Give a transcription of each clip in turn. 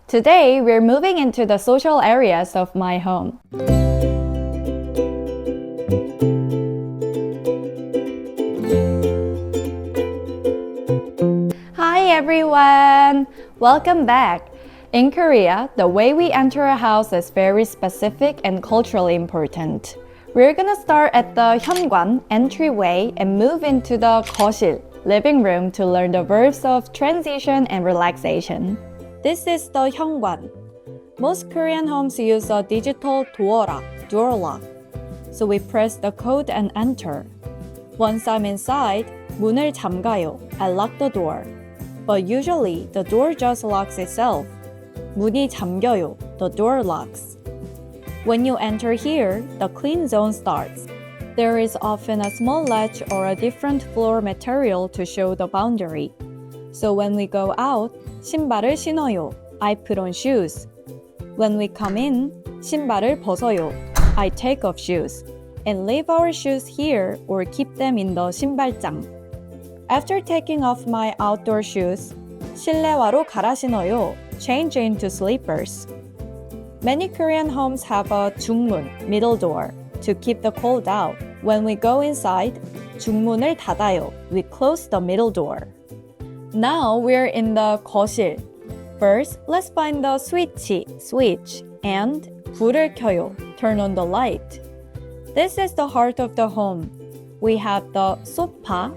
Today, we're moving into the social areas of my home. Hi everyone! Welcome back! In Korea, the way we enter a house is very specific and culturally important. We're gonna start at the 현관, entryway, and move into the 거실, living room to learn the verbs of transition and relaxation. This is the 현관. Most Korean homes use a digital door lock. So we press the code and enter. Once I'm inside, 문을 잠가요. I lock the door. But usually, the door just locks itself. 문이 잠겨요. The door locks. When you enter here, the clean zone starts. There is often a small ledge or a different floor material to show the boundary. So when we go out, 신발을 신어요. I put on shoes. When we come in, 신발을 벗어요. I take off shoes. And leave our shoes here or keep them in the 신발장. After taking off my outdoor shoes, 실내화로 갈아 신어요. Change into slippers. Many Korean homes have a 중문, middle door, to keep the cold out. When we go inside, 중문을 닫아요. We close the middle door. Now we're in the 거실. First, let's find the switch, and 불을 켜요. Turn on the light. This is the heart of the home. We have the sofa,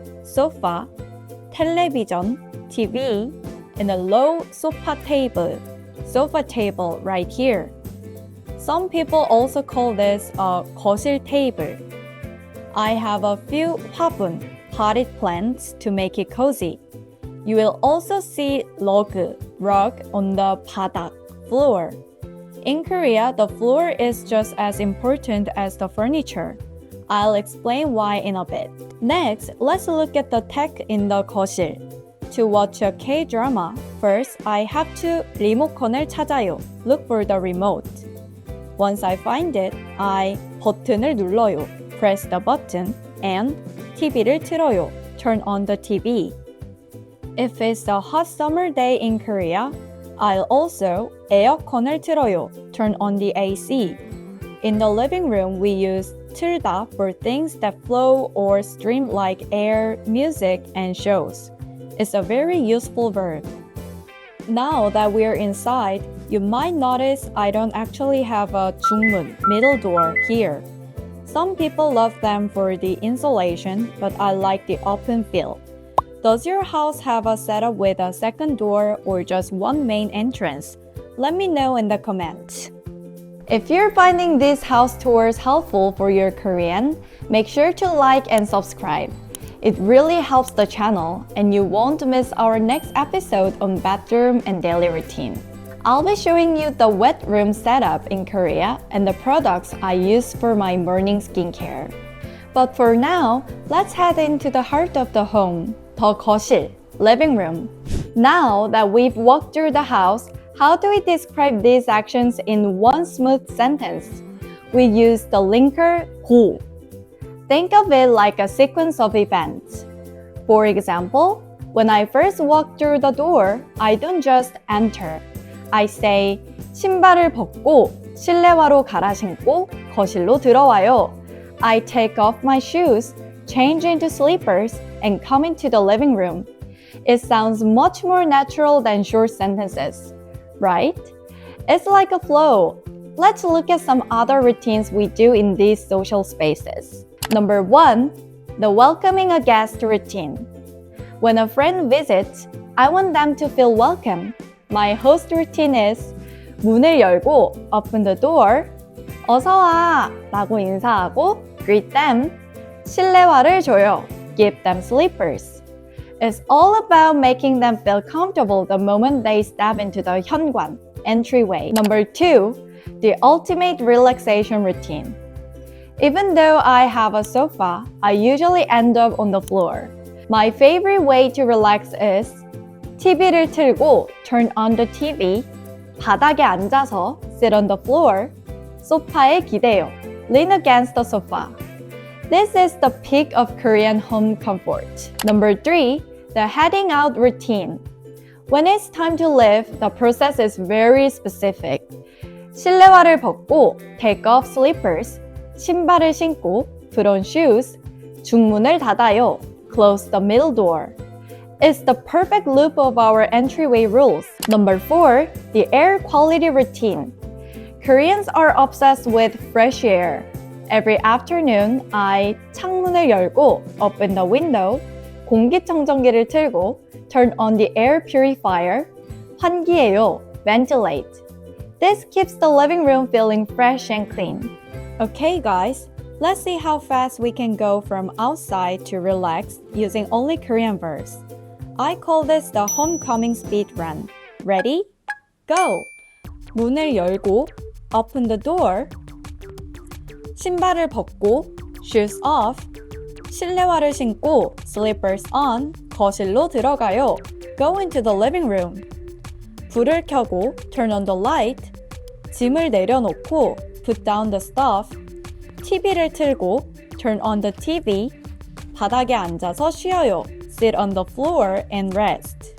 television, TV, and a low sofa table right here. Some people also call this a 거실 table. I have a few 화분, potted plants, to make it cozy. You will also see rug on the 바닥, floor. In Korea, the floor is just as important as the furniture. I'll explain why in a bit. Next, let's look at the tech in the 거실. To watch a K-drama, first I have to 리모컨을 찾아요. Look for the remote. Once I find it, I 버튼을 눌러요. Press the button, and TV를 틀어요. Turn on the TV. If it's a hot summer day in Korea, I'll also 에어컨을 틀어요. Turn on the AC. In the living room, we use 틀다 for things that flow or stream like air, music, and shows. It's a very useful verb. Now that we're inside, you might notice I don't actually have a 중문, middle door, here. Some people love them for the insulation, but I like the open feel. Does your house have a setup with a second door or just one main entrance? Let me know in the comments. If you're finding these house tours helpful for your Korean, make sure to like and subscribe. It really helps the channel, and you won't miss our next episode on bathroom and daily routine. I'll be showing you the wet room setup in Korea and the products I use for my morning skincare. But for now, let's head into the heart of the home, the 거실, living room. Now that we've walked through the house, how do we describe these actions in one smooth sentence? We use the linker 고. Think of it like a sequence of events. For example, when I first walk through the door, I don't just enter. I say 신발을 벗고 실내화로 갈아 신고 거실로 들어와요. I take off my shoes, change into slippers, and come into the living room. It sounds much more natural than short sentences, right? It's like a flow. Let's look at some other routines we do in these social spaces. Number 1, the welcoming a guest routine. When a friend visits, I want them to feel welcome. My host routine is 문을 열고 open the door, 어서 와 라고 인사하고 greet them, 실내화를 줘요, give them slippers. It's all about making them feel comfortable the moment they step into the 현관, entryway. Number 2, the ultimate relaxation routine. Even though I have a sofa, I usually end up on the floor. My favorite way to relax is TV를 틀고 turn on the TV, 바닥에 앉아서 sit on the floor, 소파에 기대요, lean against the sofa. This is the peak of Korean home comfort. Number 3, the heading out routine. When it's time to leave, the process is very specific. 실내화를 벗고 take off slippers, 신발을 신고 put on shoes, 중문을 닫아요, close the middle door. It's the perfect loop of our entryway rules. Number 4, the air quality routine. Koreans are obsessed with fresh air. Every afternoon, I 창문을 열고 open the window, 공기청정기를 틀고 turn on the air purifier, 환기해요, ventilate. This keeps the living room feeling fresh and clean. Okay guys, let's see how fast we can go from outside to relax using only Korean verbs. I call this the homecoming speed run. Ready? Go! 문을 열고 open the door, 신발을 벗고 shoes off, 실내화를 신고 slippers on, 거실로 들어가요. Go into the living room. 불을 켜고 turn on the light, 짐을 내려놓고 put down the stuff, TV를 틀고 turn on the TV, 바닥에 앉아서 쉬어요. Sit on the floor and rest.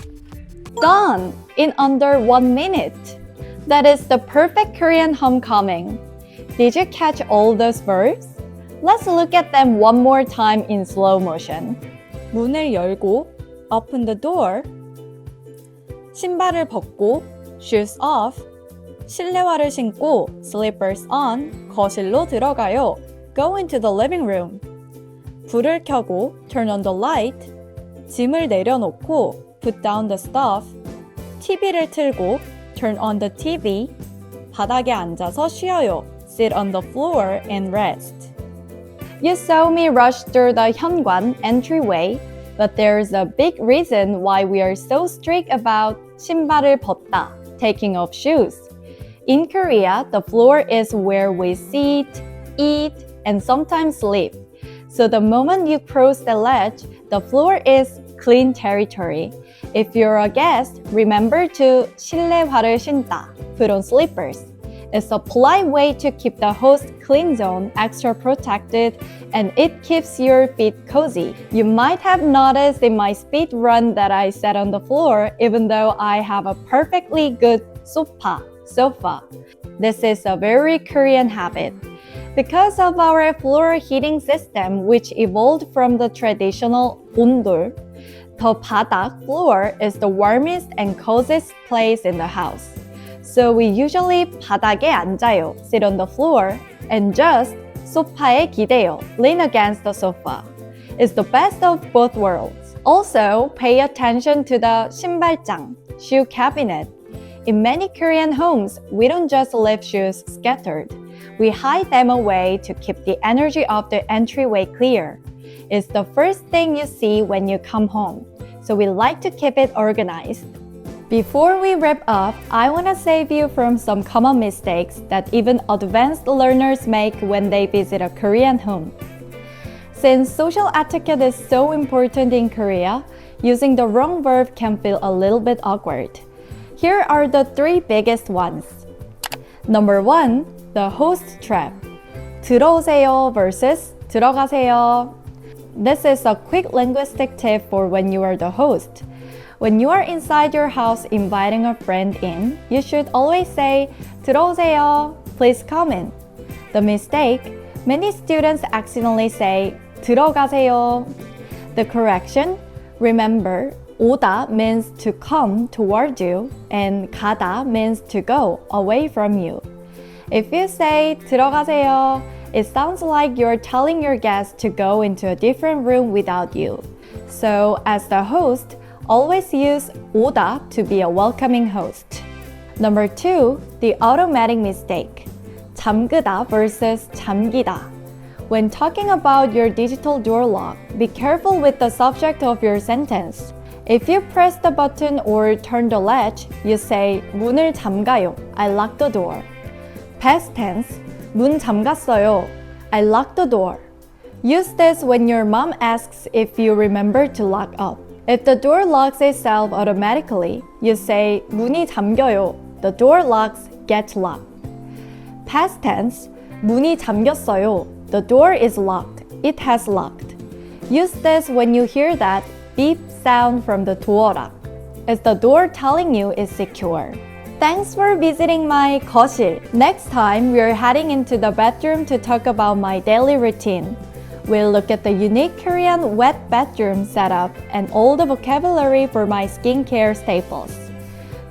Done! In under 1 minute. That is the perfect Korean homecoming. Did you catch all those verbs? Let's look at them one more time in slow motion. 문을 열고 open the door, 신발을 벗고 shoes off, 실내화를 신고 slippers on, 거실로 들어가요. Go into the living room. 불을 켜고 turn on the light, 짐을 내려놓고 put down the stuff, TV를 틀고 turn on the TV, 바닥에 앉아서 쉬어요. Sit on the floor and rest. You saw me rush through the 현관 entryway, but there's a big reason why we are so strict about 신발을 벗다, taking off shoes. In Korea, the floor is where we sit, eat, and sometimes sleep. So the moment you cross the ledge, the floor is clean territory. If you're a guest, remember to 실내화를 신다, put on slippers. It's a polite way to keep the host clean zone extra protected, and it keeps your feet cozy. You might have noticed in my speed run that I sat on the floor even though I have a perfectly good sofa. This is a very Korean habit. Because of our floor heating system, which evolved from the traditional 온돌, the 바닥 floor is the warmest and coziest place in the house. So we usually 바닥에 앉아요, sit on the floor, and just 소파에 기대요, lean against the sofa. It's the best of both worlds. Also, pay attention to the 신발장, shoe cabinet. In many Korean homes, we don't just leave shoes scattered. We hide them away to keep the energy of the entryway clear. It's the first thing you see when you come home, so we like to keep it organized. Before we wrap up, I want to save you from some common mistakes that even advanced learners make when they visit a Korean home. Since social etiquette is so important in Korea, using the wrong verb can feel a little bit awkward. Here are the 3 biggest ones. Number 1, the host trap. 들어오세요 versus 들어가세요. This is a quick linguistic tip for when you are the host. When you are inside your house inviting a friend in, you should always say, 들어오세요, please come in. The mistake, many students accidentally say, 들어가세요. The correction, remember, 오다 means to come toward you, and 가다 means to go away from you. If you say 들어가세요, it sounds like you're telling your guests to go into a different room without you. So, as the host, always use 오다 to be a welcoming host. Number 2, the automatic mistake. 잠그다 versus 잠기다. When talking about your digital door lock, be careful with the subject of your sentence. If you press the button or turn the latch, you say 문을 잠가요. I locked the door. Past tense, 문 잠갔어요. I locked the door. Use this when your mom asks if you remember to lock up. If the door locks itself automatically, you say 문이 잠겨요. The door locks get locked. Past tense, 문이 잠겼어요. The door is locked. It has locked. Use this when you hear that beep sound from the door lock. Is the door telling you it's secure? Thanks for visiting my 거실. Next time, we're heading into the bedroom to talk about my daily routine. We'll look at the unique Korean wet bedroom setup and all the vocabulary for my skincare staples.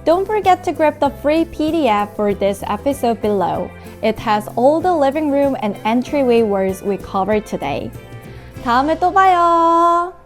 Don't forget to grab the free PDF for this episode below. It has all the living room and entryway words we covered today. 다음에 또 봐요.